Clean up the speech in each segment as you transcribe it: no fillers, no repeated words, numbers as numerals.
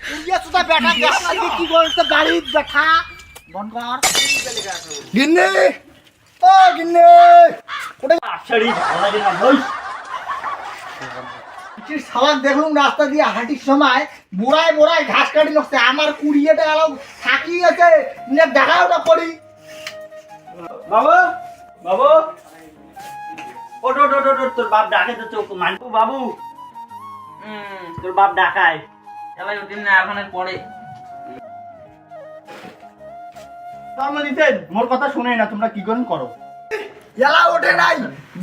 কুড়িয়ে সুদা বেটা দেখা কি করতে বাড়ি দেখা বন কর গিন্নি ও গিন্নি ওটা আছড়ি ভালো লাগে না ভাই কি সাবান দেখলুম রাস্তা দিয়ে হাঁটির সময় বুড়ায় বুড়ায় ঘাস কাটি লাগছে আমার কুড়িয়েটা গেল থাকি আছে নিয়ে দেখা ওটা করি বাবু বাবু ওট ওট ওট ওট তোর বাপ ডাকে তো চোখ মানবু বাবু তোর বাপ ডাকায় এলাই উঠিন না এখন পড়ে নর্মালিতে মোর কথা শুনেই না তোমরা কি করেন করো এলা ওঠে নাই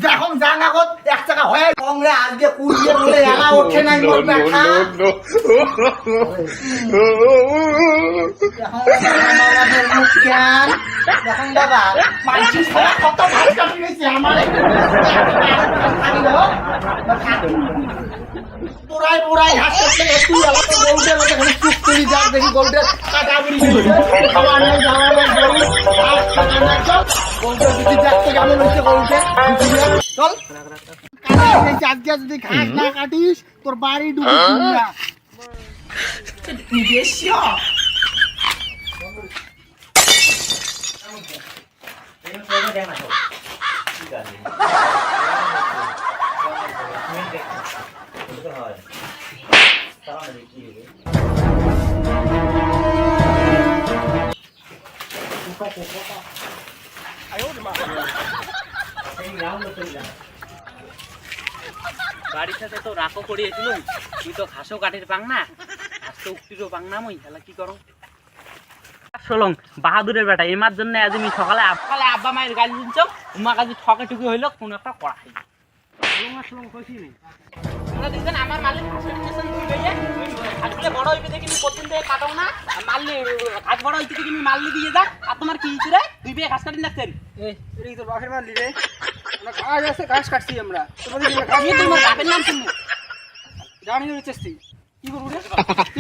যখন জাঙ্গাগত এক টাকা হয়ে কংরে আজকে কুড়িয়ে বলে এলা ওঠে নাই মোর দেখা দেখুন দাদা মানছি সারা কত ভাই কাটি গেছে আমার পুরাই পুরাই হাস করতে একটু এলাকা গৌডের মধ্যে খালি চুপ করি যাক দেখি গৌডের কাটা বুড়ি খাওয়া নেই যাওয়া নেই গরু আর খাওয়া না চল গৌডের যদি যাচ্ছে কেমন হচ্ছে গৌডে চল আজকে যদি ঘাস না কাটিস তোর বাড়ি ডুবে না বাড়ির সাথে তো রাখো করিয়েছিল তুই তো ঘাসও কাঠের পাং না ঘাস তো উক্তিরও পাং না মই তাহলে কি করো শোলং বাহাদুরের বেটা এমার জন্য আজ আমি সকালে সকালে আব্বা মায়ের গাড়ি দিচ্ছ উমা কাজে ঠকে টুকি হইলো কোন একটা করা হয় আমার মালিক ঘাস কাটিয়েছেন তুই লইয়া ঘাসগুলো বড় হইবে দেখি প্রতিদিন থেকে কাটাও না মারলি ঘাস বড় হইতে দেখি মারলি দিয়ে যা আর তোমার কি হয়েছে রে দুই পেয়ে ঘাস কাটিয়ে রাখছেন এই তোর বাপের মারলি রে আমরা ঘাস আছে ঘাস কাটছি আমরা তোমাদের আমি তোমার বাপের নাম শুনবো জানি না চেষ্টি কি করবো রে ঘাস